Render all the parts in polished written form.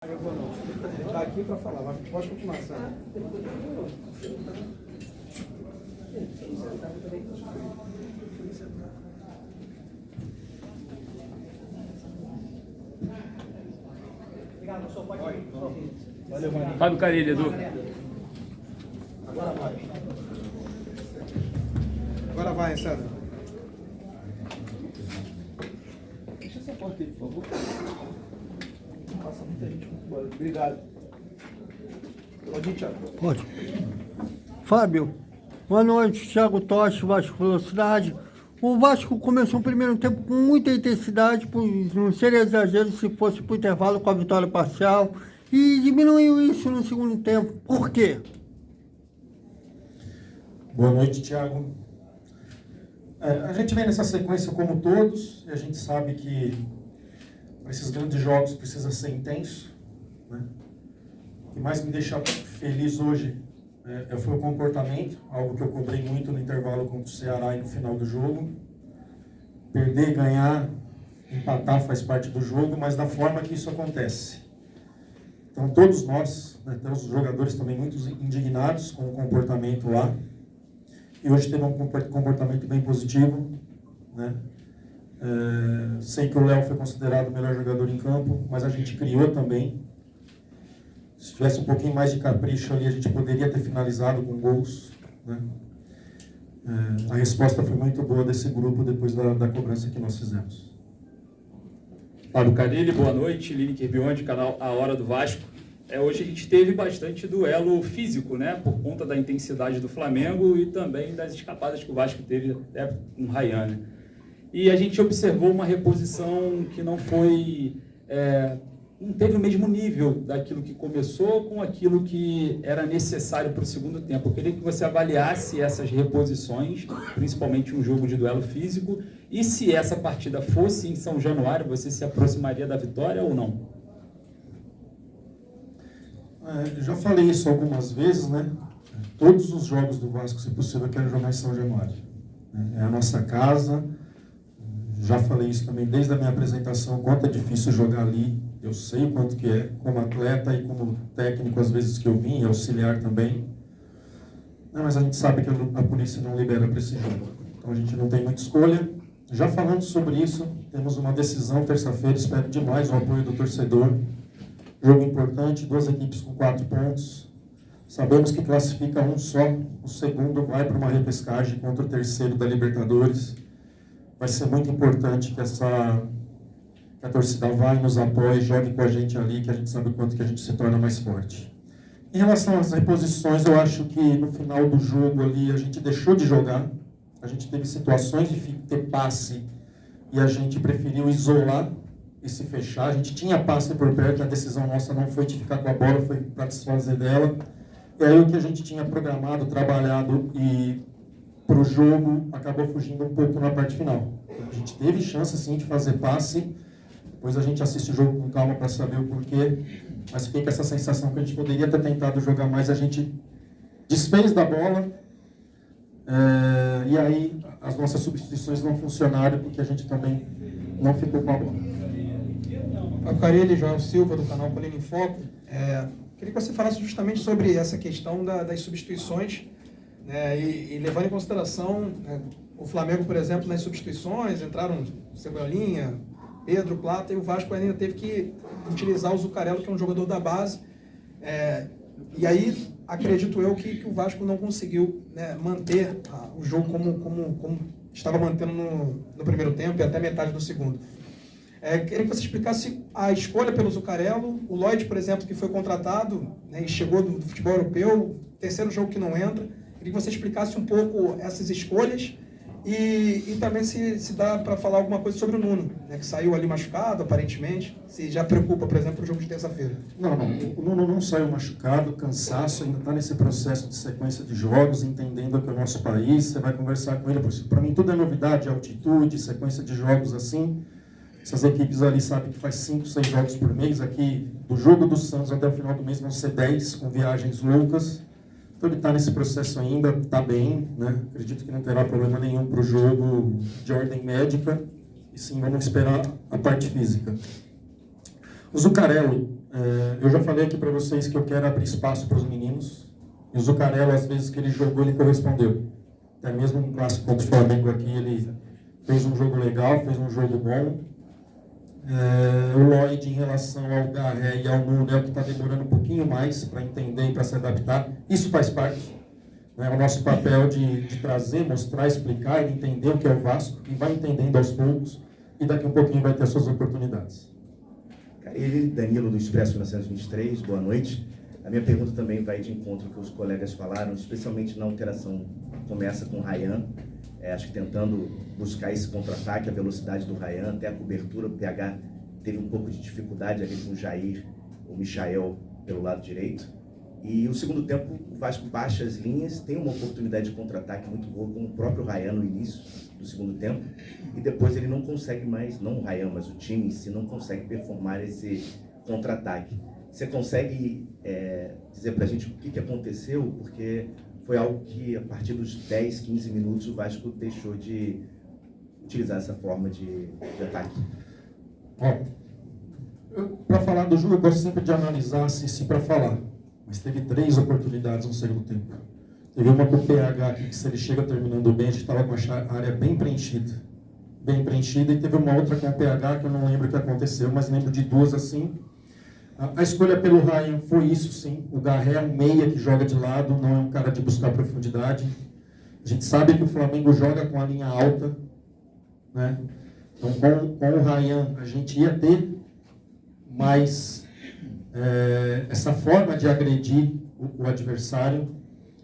Ele está aqui para falar, mas pode continuar, Sandra. Valeu, Marinho. Fábio Carilli, Edu. Agora vai. Agora vai, Sandra. Deixa essa porta aí, por favor. Passa muita gente muito boa. Obrigado. Pode ir, Thiago. Pode. Fábio, boa noite, Thiago Tocha, Vasco Velocidade. O Vasco começou o primeiro tempo com muita intensidade, por não ser exagero se fosse para o intervalo com a vitória parcial, e diminuiu isso no segundo tempo. Por quê? Boa noite, Thiago. A gente vem nessa sequência como todos, e a gente sabe que para esses grandes jogos precisa ser intenso, né? O que mais me deixa feliz hoje foi o comportamento, algo que eu cobrei muito no intervalo contra o Ceará e no final do jogo. Perder, ganhar, empatar faz parte do jogo, mas da forma que isso acontece. Então todos nós, né, temos os jogadores também muito indignados com o comportamento lá, e hoje teve um comportamento bem positivo, né? Sei que o Léo foi considerado o melhor jogador em campo, mas a gente criou também. Se tivesse um pouquinho mais de capricho ali, a gente poderia ter finalizado com gols, né? A resposta foi muito boa desse grupo depois da cobrança que nós fizemos. Fábio Carilli, boa noite. Lineker Biondi, canal A Hora do Vasco. Hoje a gente teve bastante duelo físico, né? Por conta da intensidade do Flamengo e também das escapadas que o Vasco teve até com o Ryan, né? E a gente observou uma reposição que não foi... não teve o mesmo nível daquilo que começou com aquilo que era necessário para o segundo tempo. Eu queria que você avaliasse essas reposições, principalmente um jogo de duelo físico, e se essa partida fosse em São Januário, você se aproximaria da vitória ou não? Eu já falei isso algumas vezes, né? Todos os jogos do Vasco, se possível, eu quero jogar em São Januário. É a nossa casa. Já falei isso também desde a minha apresentação, quanto é difícil jogar ali. Eu sei o quanto que é, como atleta e como técnico, às vezes que eu vim, e auxiliar também. Não, mas a gente sabe que a polícia não libera para esse jogo. Então a gente não tem muita escolha. Já falando sobre isso, temos uma decisão terça-feira, espero demais o apoio do torcedor. Jogo importante, 2 equipes com 4 pontos. Sabemos que classifica um só, o segundo vai para uma repescagem contra o terceiro da Libertadores. Vai ser muito importante que a torcida vá e nos apoie, jogue com a gente ali, que a gente sabe o quanto que a gente se torna mais forte. Em relação às reposições, eu acho que no final do jogo ali a gente deixou de jogar, a gente teve situações de ter passe e a gente preferiu isolar e se fechar. A gente tinha passe por perto, a decisão nossa não foi de ficar com a bola, foi para desfazer dela. E aí o que a gente tinha programado, trabalhado e para o jogo acabou fugindo um pouco na parte final. A gente teve chance sim de fazer passe, depois a gente assiste o jogo com calma para saber o porquê, mas fiquei com essa sensação que a gente poderia ter tentado jogar mais, a gente desfez da bola, e aí as nossas substituições não funcionaram porque a gente também não ficou com a bola. Fábio Carilli, João Silva, do canal Colina em Foco. Queria que você falasse justamente sobre essa questão das substituições, né, e levando em consideração, o Flamengo, por exemplo, nas substituições, entraram Cebolinha, Pedro, Plata, e o Vasco ainda teve que utilizar o Zuccarello, que é um jogador da base. E aí, acredito eu que o Vasco não conseguiu, né, manter o jogo como estava mantendo no primeiro tempo e até metade do segundo. Queria que você explicasse a escolha pelo Zuccarello, o Lloyd, por exemplo, que foi contratado, né, e chegou do futebol europeu, terceiro jogo que não entra. Queria que você explicasse um pouco essas escolhas e também se dá para falar alguma coisa sobre o Nuno, né, que saiu ali machucado, aparentemente, se já preocupa, por exemplo, o jogo de terça-feira. Não, o Nuno não saiu machucado, cansaço, ainda está nesse processo de sequência de jogos, entendendo que é o nosso país, você vai conversar com ele. Para mim tudo é novidade, altitude, sequência de jogos assim. Essas equipes ali sabem que faz 5, 6 jogos por mês. Aqui, do jogo do Santos até o final do mês, vão ser 10, com viagens loucas. Então ele está nesse processo ainda, está bem, né? Acredito que não terá problema nenhum para o jogo de ordem médica. E sim, vamos esperar a parte física. O Zuccarello, Eu já falei aqui para vocês que eu quero abrir espaço para os meninos. E o Zuccarello, às vezes que ele jogou, ele correspondeu. Até mesmo no clássico contra o Flamengo aqui, ele fez um jogo legal, fez um jogo bom. O Lloyd, em relação ao Garré e ao Nuno, é o que está demorando um pouquinho mais para entender e para se adaptar. Isso faz parte. É o nosso papel de trazer, mostrar, explicar e entender o que é o Vasco. E vai entendendo aos poucos. E daqui a um pouquinho vai ter as suas oportunidades. Carille, Danilo do Expresso 1923, boa noite. A minha pergunta também vai de encontro com o que os colegas falaram, especialmente na alteração. Começa com o Ryan, acho que tentando buscar esse contra-ataque, a velocidade do Ryan, até a cobertura, o PH teve um pouco de dificuldade ali com o Jair, o Michael pelo lado direito. E o segundo tempo, o Vasco baixa as linhas, tem uma oportunidade de contra-ataque muito boa com o próprio Ryan no início do segundo tempo, e depois ele não consegue mais, não o Ryan, mas o time em si não consegue performar esse contra-ataque. Você consegue dizer pra gente o que aconteceu? Porque foi algo que, a partir dos 10, 15 minutos, o Vasco deixou de utilizar essa forma de ataque. Para falar do jogo, eu gosto sempre de analisar assim para falar. Mas teve 3 oportunidades no segundo tempo. Teve uma com o PH aqui, que se ele chega terminando bem, a gente estava com a área bem preenchida. Bem preenchida, e teve uma outra com o PH, que eu não lembro o que aconteceu, mas lembro de 2 assim. A escolha pelo Ryan foi isso, sim. O Garré é um meia que joga de lado, não é um cara de buscar profundidade. A gente sabe que o Flamengo joga com a linha alta, né? Então, com o Ryan, a gente ia ter mais essa forma de agredir o adversário,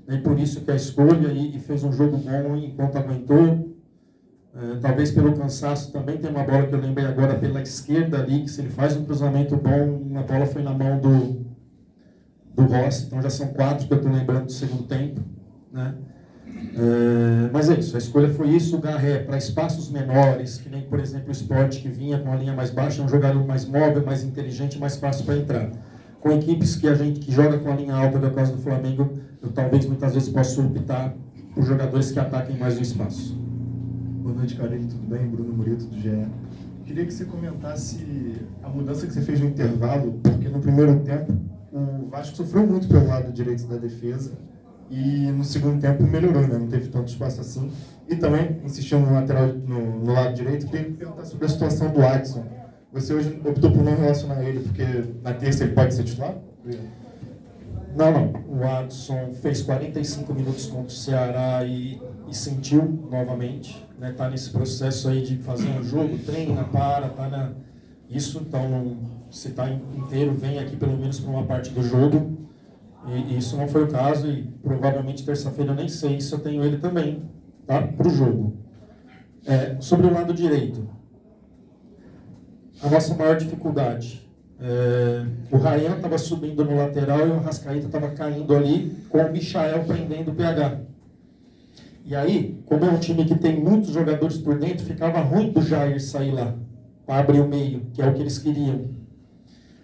né? E por isso que a escolha, e fez um jogo bom enquanto aguentou. Talvez pelo cansaço também. Tem uma bola que eu lembrei agora pela esquerda ali, que se ele faz um cruzamento bom, a bola foi na mão do Rossi. Então já são 4 que eu estou lembrando do segundo tempo, né? Mas é isso, a escolha foi isso. O Garré para espaços menores, que nem por exemplo o Sport, que vinha com a linha mais baixa, é um jogador mais móvel, mais inteligente, mais fácil para entrar. Com equipes que joga com a linha alta, da casa do Flamengo, eu talvez muitas vezes possa optar por jogadores que ataquem mais o espaço. Boa noite, Carille, tudo bem? Bruno Murito, do GE. Queria que você comentasse a mudança que você fez no intervalo, porque no primeiro tempo o Vasco sofreu muito pelo lado direito da defesa e no segundo tempo melhorou, né? Não teve tanto espaço assim. E também, insistindo no lateral, no lado direito, queria perguntar sobre a situação do Adson. Você hoje optou por não relacionar ele, porque na terça ele pode ser titular? Não. O Adson fez 45 minutos contra o Ceará e sentiu novamente, né? Tá nesse processo aí de fazer um jogo, treina, isso. Então, se está inteiro, vem aqui pelo menos para uma parte do jogo. E isso não foi o caso, e provavelmente terça-feira eu nem sei se eu tenho ele também, tá? Para o jogo. Sobre o lado direito, a nossa maior dificuldade. O Ryan estava subindo no lateral e o Arrascaeta estava caindo ali com o Michael prendendo o PH. E aí, como é um time que tem muitos jogadores por dentro, ficava ruim do Jair sair lá para abrir o meio, que é o que eles queriam.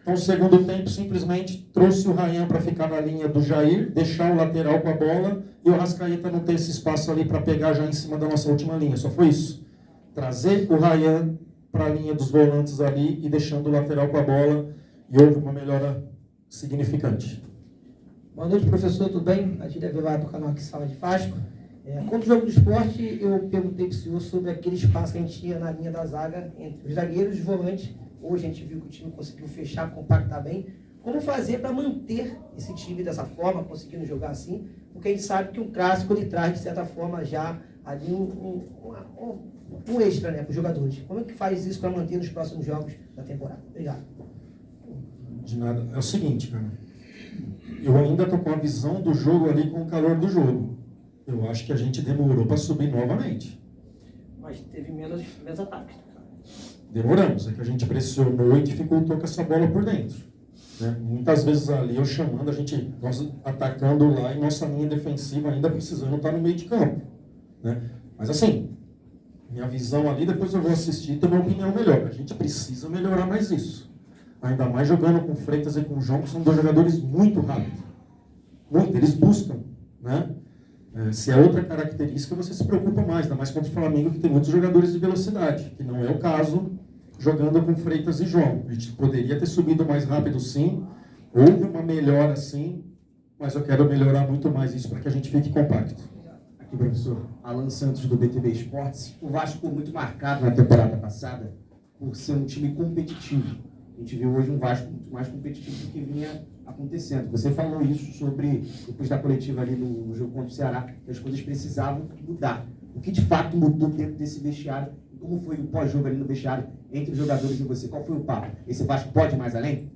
Então, no segundo tempo, simplesmente trouxe o Ryan para ficar na linha do Jair, deixar o lateral com a bola e o Arrascaeta não ter esse espaço ali para pegar já em cima da nossa última linha. Só foi isso. Trazer o Ryan para a linha dos volantes ali e deixando o lateral com a bola, e houve uma melhora significante. Boa noite, professor, tudo bem? Adília Velar, do canal aqui Sala de Vasco. Contra o jogo do esporte, eu perguntei para o senhor sobre aquele espaço que a gente tinha na linha da zaga entre os zagueiros e os volantes. Hoje a gente viu que o time conseguiu fechar, compactar bem. Como fazer para manter esse time dessa forma, conseguindo jogar assim? Porque a gente sabe que um clássico ele traz, de certa forma, já ali um extra, né, para os jogadores. Como é que faz isso para manter nos próximos jogos da temporada? Obrigado. De nada. É o seguinte, cara. Eu ainda estou com a visão do jogo ali, com o calor do jogo. Eu acho que a gente demorou para subir novamente. Mas teve menos ataques. Demoramos, é que a gente pressionou e dificultou com essa bola por dentro, né? Muitas vezes ali eu chamando, nós atacando lá e nossa linha defensiva ainda precisando estar no meio de campo, né? Mas assim, minha visão ali, depois eu vou assistir e ter uma opinião melhor. A gente precisa melhorar mais isso. Ainda mais jogando com Freitas e com o João, que são 2 jogadores muito rápidos. Muito, eles buscam, né? Se é outra característica, você se preocupa mais, ainda mais contra o Flamengo, que tem muitos jogadores de velocidade, que não é o caso jogando com Freitas e João. A gente poderia ter subido mais rápido, sim. Houve uma melhora, sim, mas eu quero melhorar muito mais isso para que a gente fique compacto. Aqui, professor. Alan Santos, do BTB Esportes. O Vasco ficou muito marcado na temporada passada por ser um time competitivo. A gente viu hoje um Vasco muito mais competitivo do que vinha acontecendo. Você falou isso sobre, depois da coletiva ali no jogo contra o Ceará, que as coisas precisavam mudar. O que de fato mudou dentro desse vestiário? E como foi o pós-jogo ali no vestiário entre os jogadores e você? Qual foi o papo? Esse Vasco pode ir mais além?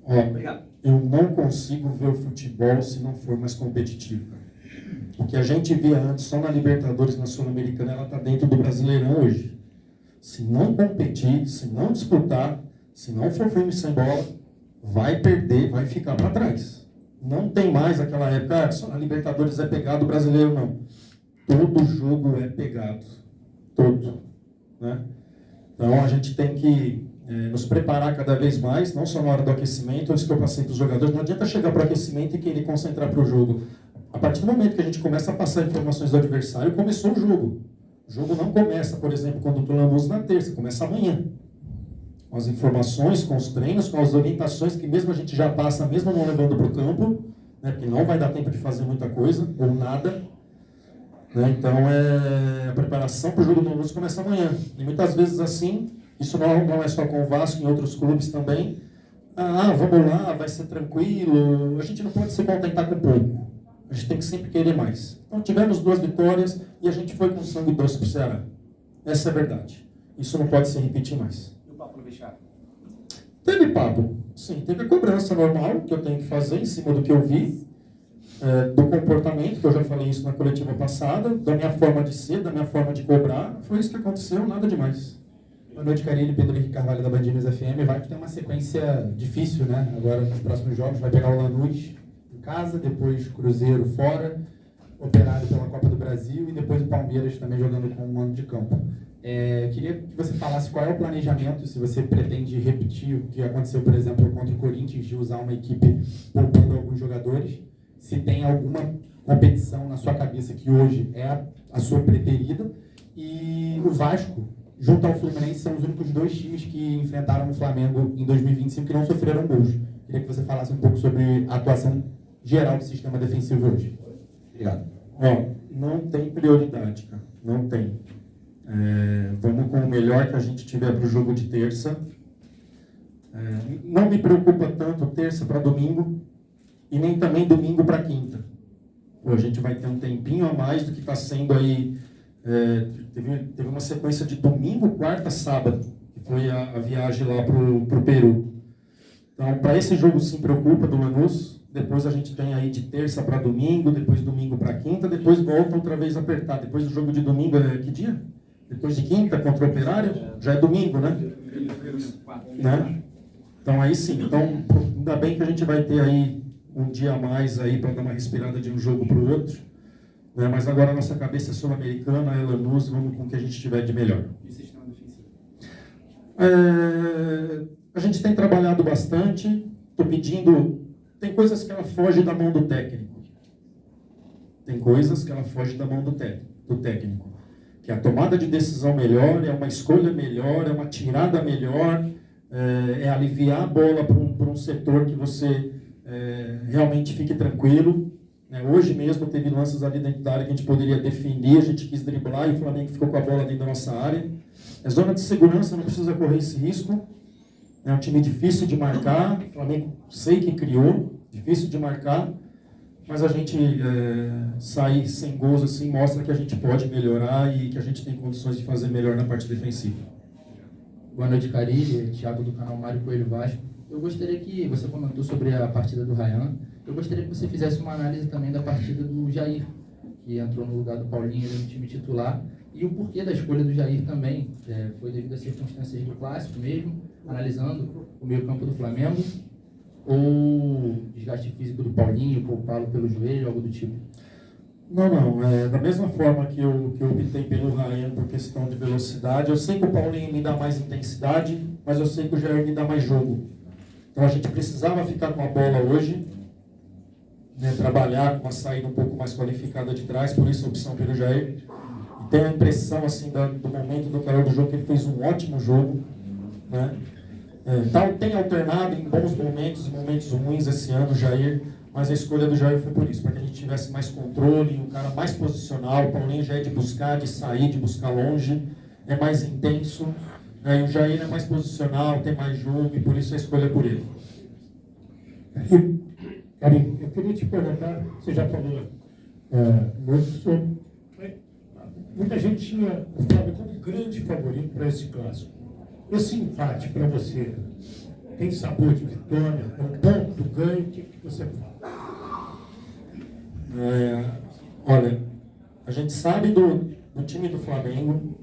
Obrigado. Eu não consigo ver o futebol se não for mais competitivo. O que a gente via antes só na Libertadores, na Sul-Americana, ela está dentro do Brasileirão hoje. Se não competir, se não disputar, se não for firme sem bola, vai perder, vai ficar para trás. Não tem mais aquela época, só na Libertadores é pegado, o Brasileiro não. Todo jogo é pegado. Todo. Né? Então a gente tem que nos preparar cada vez mais, não só na hora do aquecimento, isso que eu passei para os jogadores, não adianta chegar para o aquecimento e querer concentrar para o jogo. A partir do momento que a gente começa a passar informações do adversário, começou o jogo. O jogo não começa, por exemplo, quando o Lanús na terça, começa amanhã. Com as informações, com os treinos, com as orientações que mesmo a gente já passa, mesmo não levando para o campo, né, porque não vai dar tempo de fazer muita coisa, ou nada. Né, então, a preparação para o jogo do Lanús começa amanhã. E muitas vezes assim, isso não é só com o Vasco, em outros clubes também. Vamos lá, vai ser tranquilo. A gente não pode se contentar com pouco. A gente tem que sempre querer mais. Então, tivemos 2 vitórias e a gente foi com sangue doce para o Ceará. Essa é a verdade. Isso não pode se repetir mais. E o papo no vestiário? Teve papo. Sim, teve a cobrança normal que eu tenho que fazer em cima do que eu vi, do comportamento, que eu já falei isso na coletiva passada, da minha forma de ser, da minha forma de cobrar. Foi isso que aconteceu, nada demais. Boa noite, Carilli, Pedro Henrique Carvalho da Band News FM. Vai ter uma sequência difícil, né? Agora, nos próximos jogos, vai pegar o Lanús em casa, depois Cruzeiro fora, Operário pela Copa do Brasil e depois o Palmeiras também jogando com um mando de campo. Queria que você falasse qual é o planejamento, se você pretende repetir o que aconteceu, por exemplo, contra o Corinthians, de usar uma equipe poupando alguns jogadores, se tem alguma competição na sua cabeça que hoje é a sua preferida, e o Vasco, junto ao Fluminense, são os únicos 2 times que enfrentaram o Flamengo em 2025 que não sofreram gols. Queria que você falasse um pouco sobre a atuação geral do sistema defensivo hoje. Obrigado. Não tem prioridade, cara. Não tem. Vamos com o melhor que a gente tiver para o jogo de terça. Não me preocupa tanto terça para domingo e nem também domingo para quinta. A gente vai ter um tempinho a mais do que está sendo aí. Teve uma sequência de domingo, quarta, sábado, que foi a viagem lá para o Peru. Então, para esse jogo se preocupa do Lanús. Depois a gente tem aí de terça para domingo, depois domingo para quinta, depois volta outra vez a apertar. Depois do jogo de domingo é que dia? Depois de quinta contra o Operário? Já é domingo, né? Então aí sim. Então, ainda bem que a gente vai ter aí um dia a mais aí para dar uma respirada de um jogo para o outro. Né? Mas agora a nossa cabeça é sul-americana, é Lanús, vamos com o que a gente tiver de melhor. E o sistema defensivo? A gente tem trabalhado bastante. Estou pedindo... Tem coisas que ela foge da mão do técnico. Tem coisas que ela foge da mão do técnico. Que é a tomada de decisão melhor, é uma escolha melhor, é uma tirada melhor, é aliviar a bola para um setor que você realmente fique tranquilo. Hoje mesmo teve lances ali dentro da área que a gente poderia definir, a gente quis driblar e o Flamengo ficou com a bola dentro da nossa área. É zona de segurança, não precisa correr esse risco. É um time difícil de marcar, o Flamengo sei que criou, difícil de marcar, mas a gente sair sem gols assim mostra que a gente pode melhorar e que a gente tem condições de fazer melhor na parte defensiva. Boa noite, Carilli, Thiago do canal Mário Coelho Vasco. Eu gostaria que você comentou sobre a partida do Ryan. Eu gostaria que você fizesse uma análise também da partida do Jair, que entrou no lugar do Paulinho no time titular, e o porquê da escolha do Jair também. Foi devido às circunstâncias do clássico mesmo, analisando o meio-campo do Flamengo, ou desgaste físico do Paulinho, poupá-lo pelo joelho, algo do tipo? Não. Da mesma forma que eu optei pelo Ryan por questão de velocidade, eu sei que o Paulinho me dá mais intensidade, mas eu sei que o Jair me dá mais jogo. Então a gente precisava ficar com a bola hoje, trabalhar com uma saída um pouco mais qualificada de trás, por isso a opção pelo Jair. E tenho a impressão assim, do momento do calor do jogo que ele fez um ótimo jogo. né? Tem alternado em bons momentos e momentos ruins esse ano o Jair, mas a escolha do Jair foi por isso, para que a gente tivesse mais controle, um cara mais posicional. O Paulinho já é de buscar, de sair, de buscar longe, é mais intenso, né? E o Jair é mais posicional, tem mais jogo, e por isso a escolha é por ele. Carinho, eu queria te perguntar, você já falou muito sobre... Muita gente tinha o Flamengo como grande favorito para esse clássico. Esse empate para você tem sabor de vitória? É um ponto do ganho? O que você fala? Olha, a gente sabe do time do Flamengo,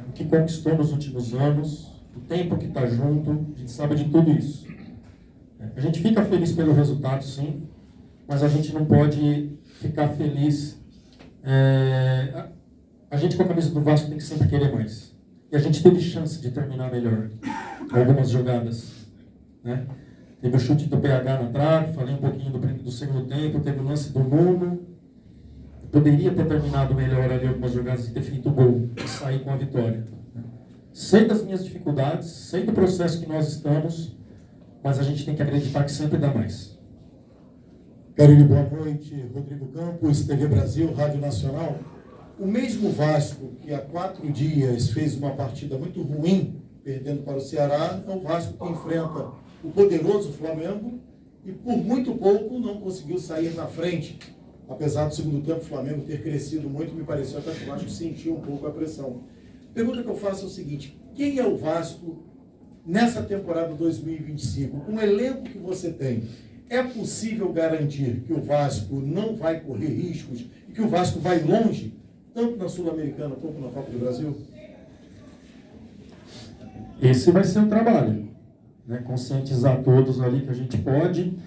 o que conquistou nos últimos anos, o tempo que está junto, a gente sabe de tudo isso. A gente fica feliz pelo resultado, sim, mas a gente não pode ficar feliz. A gente com a camisa do Vasco tem que sempre querer mais. E a gente teve chance de terminar melhor algumas jogadas, né? Teve o chute do PH na trave, falei um pouquinho do segundo tempo, teve o lance do Nuno. Poderia ter terminado melhor ali algumas jogadas e ter feito o gol e sair com a vitória. Sei das minhas dificuldades, sei do processo que nós estamos, mas a gente tem que acreditar que sempre dá mais. Carilho, boa noite. Rodrigo Campos, TV Brasil, Rádio Nacional. O mesmo Vasco que há 4 dias fez uma partida muito ruim, perdendo para o Ceará, é o Vasco que enfrenta o poderoso Flamengo e por muito pouco não conseguiu sair na frente. Apesar do segundo tempo o Flamengo ter crescido muito, me pareceu até que o Vasco sentiu um pouco a pressão. A pergunta que eu faço é o seguinte: quem é o Vasco nessa temporada 2025? Com o elenco que você tem, é possível garantir que o Vasco não vai correr riscos e que o Vasco vai longe, tanto na Sul-Americana quanto na Copa do Brasil? Esse vai ser o trabalho, né? Conscientizar todos ali que a gente pode.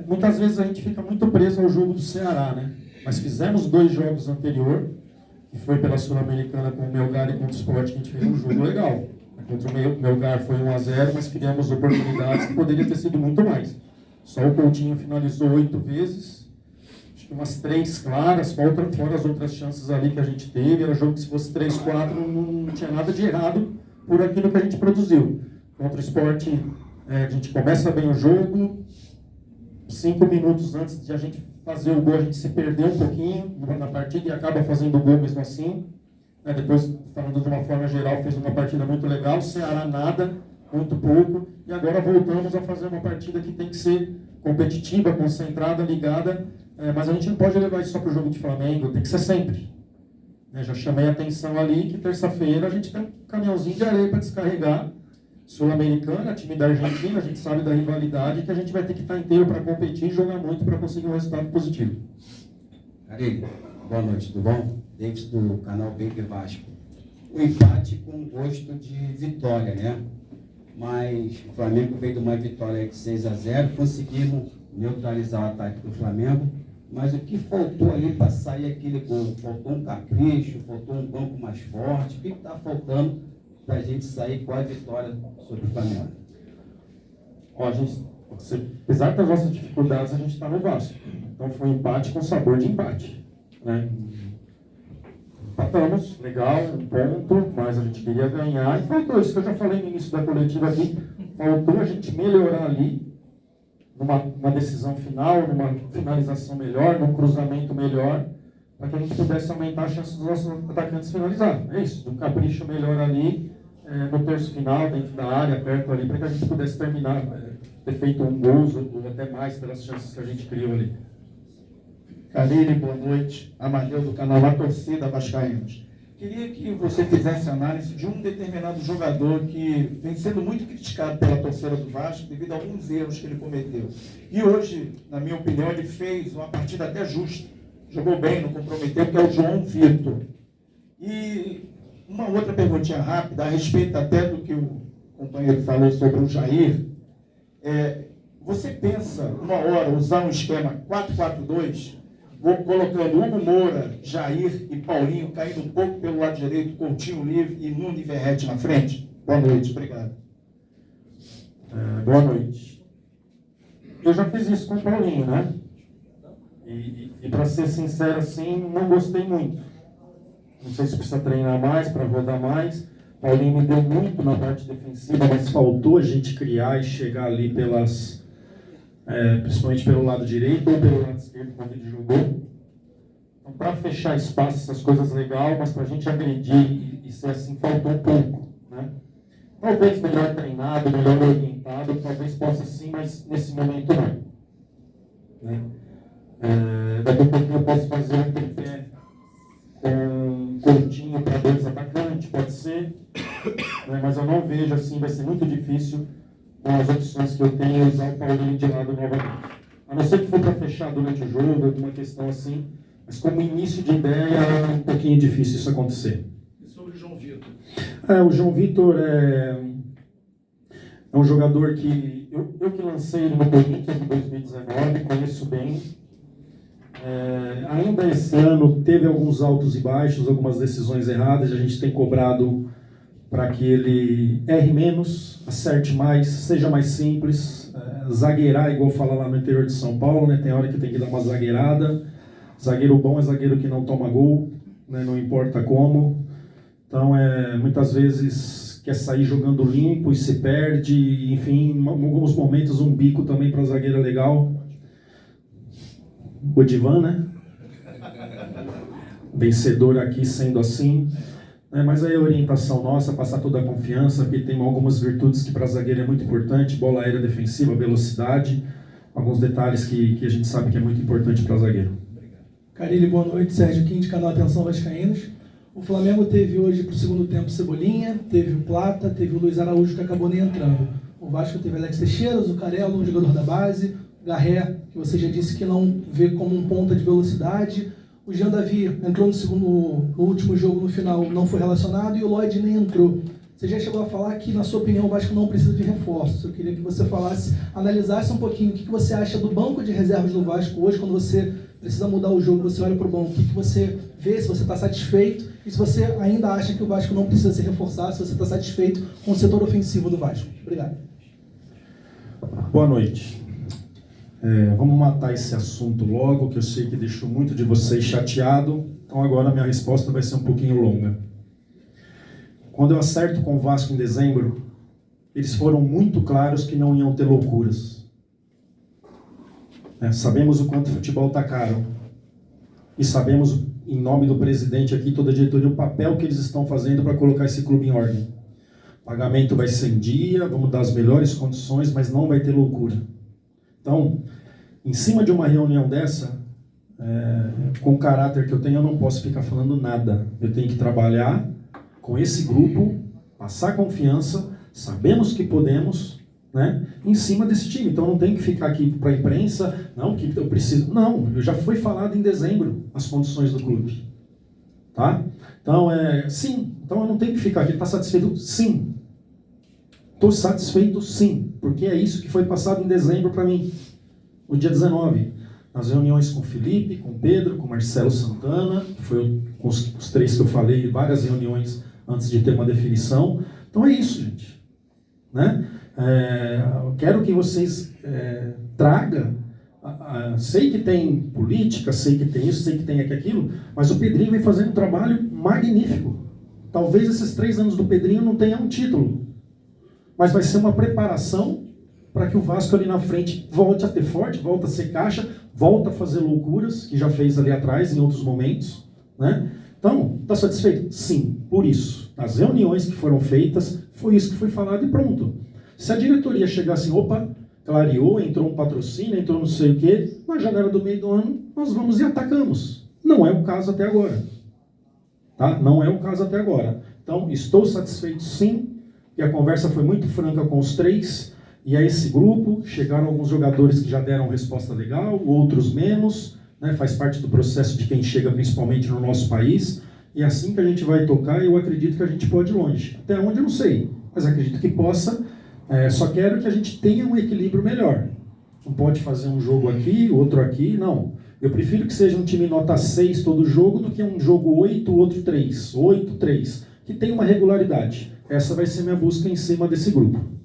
Muitas vezes a gente fica muito preso ao jogo do Ceará, né? Mas fizemos 2 jogos anteriores, que foi pela Sul-Americana com o Melgar e contra o Sport, que a gente fez um jogo legal. Contra o Melgar foi 1-0, mas criamos oportunidades que poderia ter sido muito mais. Só o Coutinho finalizou 8 vezes, acho que umas 3 claras, fora as outras chances ali que a gente teve. Era jogo que, se fosse 3-4, não tinha nada de errado por aquilo que a gente produziu. Contra o Sport, a gente começa bem o jogo, 5 minutos antes de a gente fazer o gol, a gente se perdeu um pouquinho na partida e acaba fazendo o gol mesmo assim. Depois, falando de uma forma geral, fez uma partida muito legal. Ceará nada, muito pouco. E agora voltamos a fazer uma partida que tem que ser competitiva, concentrada, ligada. Mas a gente não pode levar isso só para o jogo de Flamengo, tem que ser sempre. Já chamei a atenção ali que terça-feira a gente tem um caminhãozinho de areia para descarregar. Sul-Americana, time da Argentina, a gente sabe da rivalidade, que a gente vai ter que estar inteiro para competir e jogar muito para conseguir um resultado positivo. Carilho, boa noite, tudo bom? Davis do canal Baby Vasco. O empate com gosto de vitória, né? Mas o Flamengo veio de uma vitória de 6-0, conseguimos neutralizar o ataque do Flamengo, mas o que faltou ali para sair aquele gol? Faltou um capricho, faltou um banco mais forte, o que está faltando para a gente sair com a vitória sobre o Flamengo? Apesar das nossas dificuldades, a gente está no Vasco. Então foi um empate com sabor de empate, né? Empatamos, legal, um ponto, mas a gente queria ganhar. E faltou isso que eu já falei no início da coletiva aqui. Faltou a gente melhorar ali, numa decisão final, numa finalização melhor, num cruzamento melhor, para que a gente pudesse aumentar a chance dos nossos atacantes finalizar. É isso, um capricho melhor ali, no terço final, dentro da área, perto ali, para que a gente pudesse terminar, ter feito um gol ou até mais pelas chances que a gente criou ali. Carilho, boa noite. Amadeu do canal A Torcida Vascaínos. Queria que você fizesse análise de um determinado jogador que vem sendo muito criticado pela torcida do Vasco devido a alguns erros que ele cometeu. E hoje, na minha opinião, ele fez uma partida até justa. Jogou bem, não comprometeu, que é o João Vitor. E uma outra perguntinha rápida, a respeito até do que o companheiro falou sobre o Jair. Você pensa, uma hora, usar um esquema 4-4-2, colocando Hugo Moura, Jair e Paulinho caindo um pouco pelo lado direito, Coutinho livre e Nuno e Verratti na frente? Boa noite, obrigado. Boa noite. Eu já fiz isso com o Paulinho, né? E para ser sincero assim, não gostei muito. Não sei se precisa treinar mais, para rodar mais, Paulinho me deu muito na parte defensiva, mas faltou a gente criar e chegar ali principalmente pelo lado direito ou pelo lado esquerdo, quando ele jogou. Então, para fechar espaço, essas coisas legal, mas para a gente agredir e ser assim, faltou um pouco, né? Talvez melhor treinado, melhor orientado, talvez possa sim, mas nesse momento não. Né? Daqui a pouco eu posso fazer um tripé com Coutinho para 2 atacantes, pode ser, né? Mas eu não vejo assim, vai ser muito difícil com as opções que eu tenho usar o Paulinho de lado novamente. A não ser que for para fechar durante o jogo, alguma questão assim, mas como início de ideia é um pouquinho difícil isso acontecer. E sobre o João Vitor? O João Vitor é um jogador que eu que lancei ele no Corinthians em 2019, conheço bem. Ainda esse ano teve alguns altos e baixos, algumas decisões erradas, a gente tem cobrado para que ele erre menos, acerte mais, seja mais simples, zagueirar, igual fala lá no interior de São Paulo, né? Tem hora que tem que dar uma zagueirada. Zagueiro bom é zagueiro que não toma gol, né? Não importa como. Então, muitas vezes quer sair jogando limpo e se perde, enfim, em alguns momentos um bico também para zagueiro é legal. O Edivan, né? Vencedor aqui sendo assim. Mas aí a orientação nossa, passar toda a confiança, porque tem algumas virtudes que para zagueiro é muito importante, bola aérea defensiva, velocidade, alguns detalhes que a gente sabe que é muito importante para zagueiro. Carilli, boa noite. Sérgio Quinte, canal Atenção Vascaínos. O Flamengo teve hoje para o segundo tempo Cebolinha, teve o Plata, teve o Luiz Araújo que acabou nem entrando. O Vasco teve Alex Teixeira, o Zucarello, um jogador da base, o Garré, que você já disse que não vê como um ponta de velocidade. O Jean Davi entrou no último jogo, no final, não foi relacionado, e o Lloyd nem entrou. Você já chegou a falar que, na sua opinião, o Vasco não precisa de reforços. Eu queria que você analisasse um pouquinho o que você acha do banco de reservas do Vasco hoje, quando você precisa mudar o jogo, você olha para o banco, o que você vê, se você está satisfeito, e se você ainda acha que o Vasco não precisa se reforçar, se você está satisfeito com o setor ofensivo do Vasco. Obrigado. Boa noite. Vamos matar esse assunto logo, que eu sei que deixou muito de vocês chateado. Então agora a minha resposta vai ser um pouquinho longa. Quando eu acerto com o Vasco em dezembro, eles foram muito claros que não iam ter loucuras. Sabemos o quanto o futebol está caro. E sabemos, em nome do presidente aqui, toda a diretoria, o papel que eles estão fazendo para colocar esse clube em ordem. O pagamento vai ser em dia, vamos dar as melhores condições, mas não vai ter loucura. Então, em cima de uma reunião dessa, com o caráter que eu tenho, eu não posso ficar falando nada. Eu tenho que trabalhar com esse grupo, passar confiança, sabemos que podemos, né, em cima desse time. Então não tem que ficar aqui para a imprensa, não, que eu preciso. Não, já foi falado em dezembro as condições do clube. Tá? Então, sim. Então eu não tenho que ficar aqui. Está satisfeito? Sim. Estou satisfeito, sim. Porque é isso que foi passado em dezembro para mim. No dia 19. Nas reuniões com o Felipe, com o Pedro, com o Marcelo Santana, que foi com os três que eu falei, várias reuniões antes de ter uma definição. Então é isso, gente. Né? Eu quero que vocês tragam. Sei que tem política, sei que tem isso, sei que tem aquilo, mas o Pedrinho vem fazendo um trabalho magnífico. Talvez esses 3 anos do Pedrinho não tenham um título, mas vai ser uma preparação para que o Vasco ali na frente volte a ter forte, volte a ser caixa, volte a fazer loucuras, que já fez ali atrás em outros momentos. Né? Então, está satisfeito? Sim, por isso. Nas reuniões que foram feitas, foi isso que foi falado e pronto. Se a diretoria chegar assim, opa, clareou, entrou um patrocínio, entrou não sei o quê, na janela do meio do ano, nós vamos e atacamos. Não é o caso até agora. Tá? Não é o caso até agora. Então, estou satisfeito sim, e a conversa foi muito franca com os 3, e a esse grupo chegaram alguns jogadores que já deram resposta legal, outros menos, né? Faz parte do processo de quem chega principalmente no nosso país, e é assim que a gente vai tocar, e eu acredito que a gente pode ir longe. Até onde eu não sei, mas acredito que possa. Só quero que a gente tenha um equilíbrio melhor. Não pode fazer um jogo aqui, outro aqui, não. Eu prefiro que seja um time nota 6 todo jogo do que um jogo 8, outro 3, 8, 3, que tenha uma regularidade. Essa vai ser minha busca em cima desse grupo.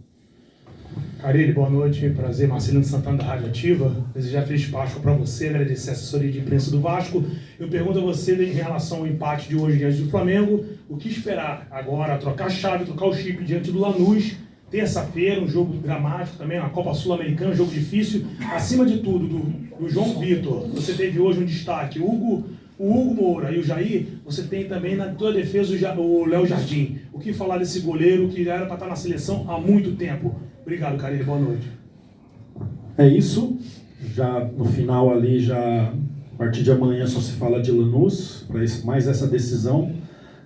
Carilli, boa noite, prazer, Marcelino Santana da Rádio Ativa. Desejar feliz Páscoa para você, agradecer a assessoria de imprensa do Vasco. Eu pergunto a você em relação ao empate de hoje diante do Flamengo, o que esperar agora, trocar a chave, trocar o chip diante do Lanús, terça-feira, um jogo dramático também, uma Copa Sul-Americana, um jogo difícil. Acima de tudo, do João Vitor, você teve hoje um destaque, o Hugo Moura e o Jair, você tem também na tua defesa o Léo Jardim. O que falar desse goleiro que já era para estar na seleção há muito tempo? Obrigado, Carilli, boa noite. É isso, já no final ali, já a partir de amanhã só se fala de Lanús, para mais essa decisão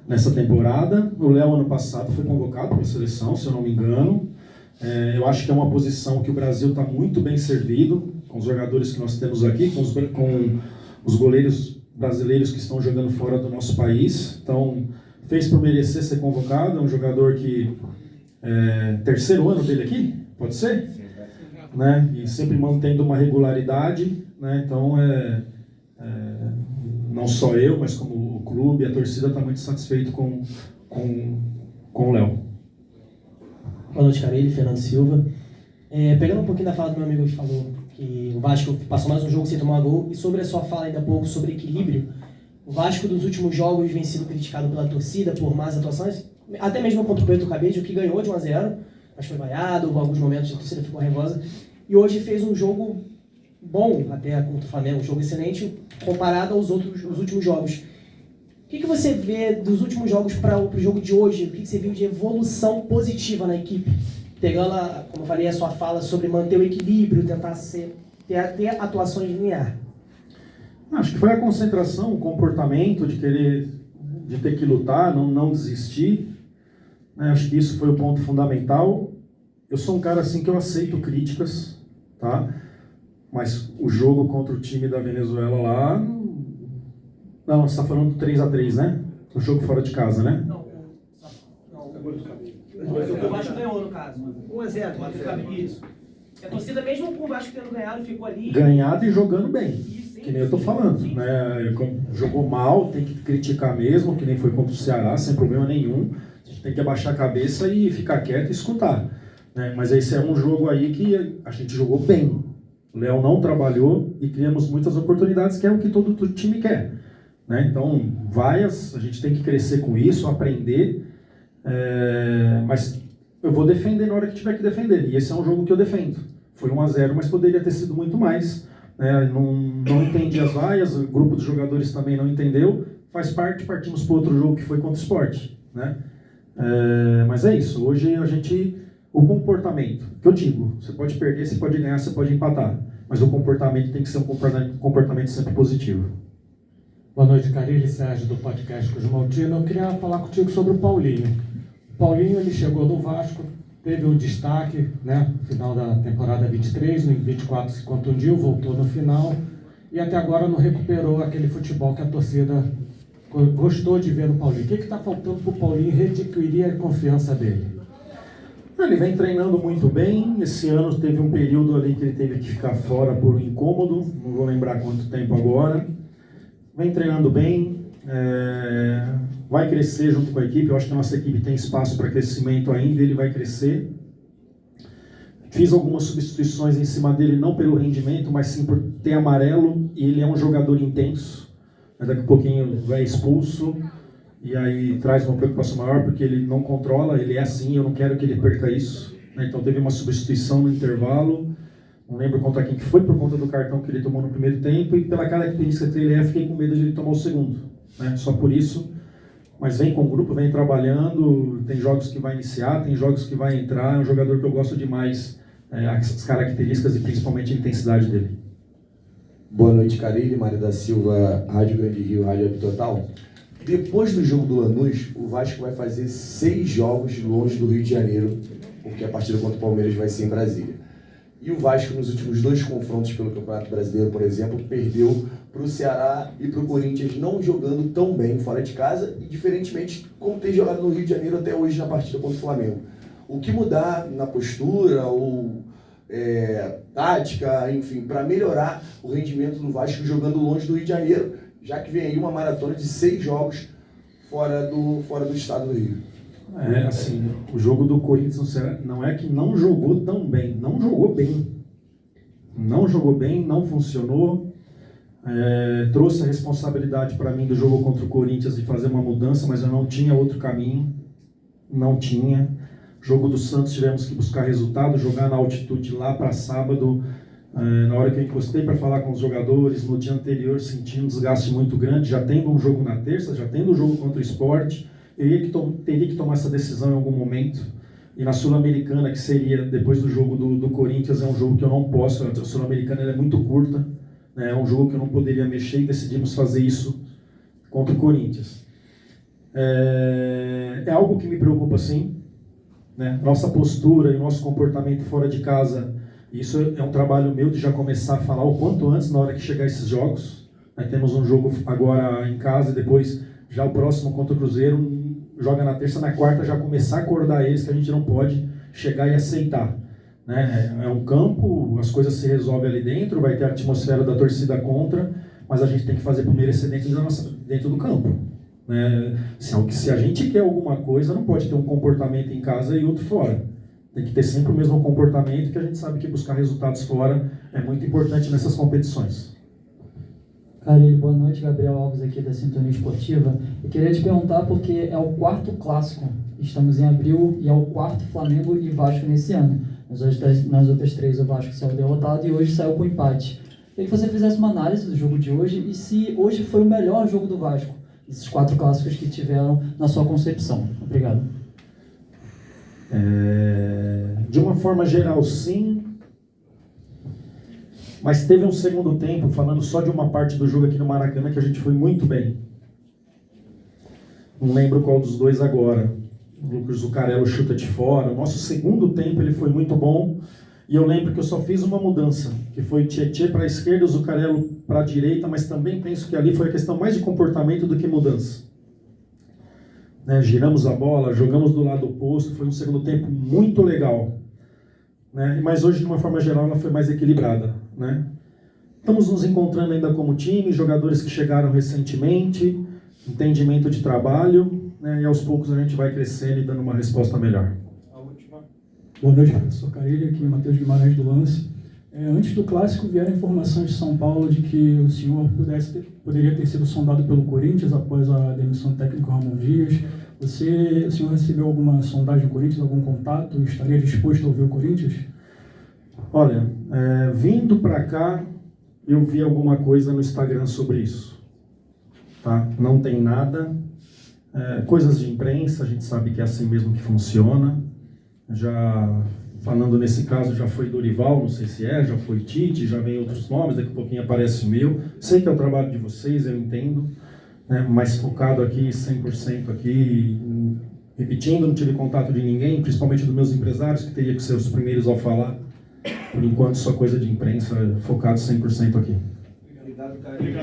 nessa temporada. O Léo ano passado foi convocado para a seleção, se eu não me engano. Eu acho que é uma posição que o Brasil está muito bem servido, com os jogadores que nós temos aqui, com os goleiros brasileiros que estão jogando fora do nosso país. Então, fez por merecer ser convocado, é um jogador que... terceiro ano dele aqui, pode ser? Né? E sempre mantendo uma regularidade, né? Então não só eu, mas como o clube, a torcida está muito satisfeito com o Léo. Boa noite, Carilli, Fernando Silva. Pegando um pouquinho da fala do meu amigo que falou que o Vasco passou mais um jogo sem tomar gol, e sobre a sua fala ainda há pouco sobre equilíbrio, o Vasco dos últimos jogos vem sendo criticado pela torcida por más atuações, até mesmo contra o Preto Cabejo, que ganhou de 1-0, mas foi vaiado, em alguns momentos a torcida ficou raivosa, e hoje fez um jogo bom até contra o Flamengo, um jogo excelente comparado aos últimos jogos. O que você vê dos últimos jogos para o jogo de hoje? O que você viu de evolução positiva na equipe? Pegando, como eu falei, a sua fala sobre manter o equilíbrio, tentar ter atuações lineares. Acho que foi a concentração, o comportamento de ter que lutar, não desistir. Acho que isso foi o ponto fundamental. Eu sou um cara assim que eu aceito críticas, tá? Mas o jogo contra o time da Venezuela lá... Não, você está falando do 3-3, né? O jogo fora de casa, né? Não. O Vasco ganhou, no caso. 1-0. Isso. A torcida, mesmo com o Vasco tendo ganhado, ficou ali... Ganhado e jogando bem, que nem eu tô falando. Né? Jogou mal, tem que criticar mesmo, que nem foi contra o Ceará, sem problema nenhum. A gente tem que abaixar a cabeça e ficar quieto e escutar. Né? Mas esse é um jogo aí que a gente jogou bem. O Léo não trabalhou e criamos muitas oportunidades, que é o que todo time quer. Né? Então, a gente tem que crescer com isso, aprender... mas eu vou defender na hora que tiver que defender, e esse é um jogo que eu defendo. Foi 1-0, mas poderia ter sido muito mais. Não entendi as vaias, o grupo dos jogadores também não entendeu, faz parte, partimos para outro jogo que foi contra o Sport. Né? Mas é isso, hoje o comportamento, que eu digo, você pode perder, você pode ganhar, você pode empatar, mas o comportamento tem que ser um comportamento sempre positivo. Boa noite, Carilli, Sérgio, do podcast Cosmaltino. Eu queria falar contigo sobre o Paulinho. O Paulinho, ele chegou no Vasco, teve o destaque, né, no final da temporada 23, no 24 se contundiu, voltou no final, e até agora não recuperou aquele futebol que a torcida gostou de ver no Paulinho. O que está faltando para o Paulinho readquirir a confiança dele? Ele vem treinando muito bem. Esse ano teve um período ali que ele teve que ficar fora por um incômodo, não vou lembrar quanto tempo agora. Vem treinando bem, vai crescer junto com a equipe. Eu acho que a nossa equipe tem espaço para crescimento ainda, ele vai crescer. Fiz algumas substituições em cima dele, não pelo rendimento, mas sim por ter amarelo, e ele é um jogador intenso. Daqui a pouquinho vai expulso, e aí traz uma preocupação maior, porque ele não controla, ele é assim, eu não quero que ele perca isso. Então teve uma substituição no intervalo, não lembro contra quem que foi, por conta do cartão que ele tomou no primeiro tempo, e pela característica que ele é, fiquei com medo de ele tomar o segundo. Só por isso, mas vem com o grupo, vem trabalhando, tem jogos que vai iniciar, tem jogos que vai entrar, é um jogador que eu gosto demais, as características e principalmente a intensidade dele. Boa noite, Carilli, Mário da Silva, Rádio Grande Rio, Rádio Web Total. Depois do jogo do Lanús, o Vasco vai fazer 6 jogos longe do Rio de Janeiro, porque a partida contra o Palmeiras vai ser em Brasília. E o Vasco, nos últimos 2 confrontos pelo Campeonato Brasileiro, por exemplo, perdeu para o Ceará e para o Corinthians, não jogando tão bem fora de casa, e diferentemente como tem jogado no Rio de Janeiro até hoje na partida contra o Flamengo. O que mudar na postura ou tática, enfim, para melhorar o rendimento do Vasco jogando longe do Rio de Janeiro, já que vem aí uma maratona de 6 jogos fora do estado do Rio? Assim, o jogo do Corinthians não é que não jogou tão bem, não jogou bem. Não jogou bem, não funcionou. Trouxe a responsabilidade para mim do jogo contra o Corinthians de fazer uma mudança, mas eu não tinha outro caminho. Não tinha. Jogo do Santos tivemos que buscar resultado, jogar na altitude lá para sábado. Na hora que eu encostei para falar com os jogadores, no dia anterior senti um desgaste muito grande, já tendo um jogo na terça, já tendo um jogo contra o Sport, eu teria que tomar essa decisão em algum momento. E na Sul-Americana, que seria depois do jogo do Corinthians, é um jogo que eu não posso, a Sul-Americana é muito curta, né? É um jogo que eu não poderia mexer e decidimos fazer isso contra o Corinthians. É algo que me preocupa sim, né? Nossa postura e nosso comportamento fora de casa, isso é um trabalho meu de já começar a falar o quanto antes, na hora que chegar esses jogos. Temos um jogo agora em casa e depois já o próximo contra o Cruzeiro, joga na terça, na quarta já começar a acordar eles que a gente não pode chegar e aceitar. Né? É um campo, as coisas se resolvem ali dentro, vai ter a atmosfera da torcida contra, mas a gente tem que fazer primeiro esse dentro do campo. Né? Se a gente quer alguma coisa, não pode ter um comportamento em casa e outro fora. Tem que ter sempre o mesmo comportamento, que a gente sabe que buscar resultados fora é muito importante nessas competições. Carille, boa noite. Gabriel Alves aqui da Sintonia Esportiva. Eu queria te perguntar porque é o 4º clássico. Estamos em abril e é o 4º Flamengo e Vasco nesse ano. Nas outras 3 o Vasco saiu derrotado e hoje saiu com empate. Queria que você fizesse uma análise do jogo de hoje e se hoje foi o melhor jogo do Vasco, esses 4 clássicos que tiveram na sua concepção. Obrigado. De uma forma geral, sim. Mas teve um segundo tempo, falando só de uma parte do jogo aqui no Maracanã, que a gente foi muito bem. Não lembro qual dos dois agora. O Lucas Zuccarello chuta de fora. O nosso segundo tempo ele foi muito bom. E eu lembro que eu só fiz uma mudança, que foi Tietê para a esquerda, o Zuccarello para a direita, mas também penso que ali foi a questão mais de comportamento do que mudança. Né? Giramos a bola, jogamos do lado oposto, foi um segundo tempo muito legal. Né? Mas hoje, de uma forma geral, ela foi mais equilibrada. Né? Estamos nos encontrando ainda como time, jogadores que chegaram recentemente, entendimento de trabalho, né? E aos poucos a gente vai crescendo e dando uma resposta melhor. A última. Boa noite, professor Carille, aqui Matheus Guimarães do Lance. Antes do clássico vieram informações de São Paulo de que o senhor poderia ter sido sondado pelo Corinthians após a demissão do técnico Ramon Dias. O senhor recebeu alguma sondagem do Corinthians, algum contato? Estaria disposto a ouvir o Corinthians? Olha, vindo para cá, eu vi alguma coisa no Instagram sobre isso. Tá? Não tem nada. Coisas de imprensa, a gente sabe que é assim mesmo que funciona. Já falando nesse caso, já foi Dorival, não sei se já foi Tite, já vem outros nomes, daqui a pouquinho aparece o meu. Sei que é o trabalho de vocês, eu entendo, né? Mas focado aqui, 100% aqui, repetindo, não tive contato de ninguém, principalmente dos meus empresários, que teria que ser os primeiros a falar. Por enquanto, só coisa de imprensa, focado 100% aqui. Obrigado, Carille.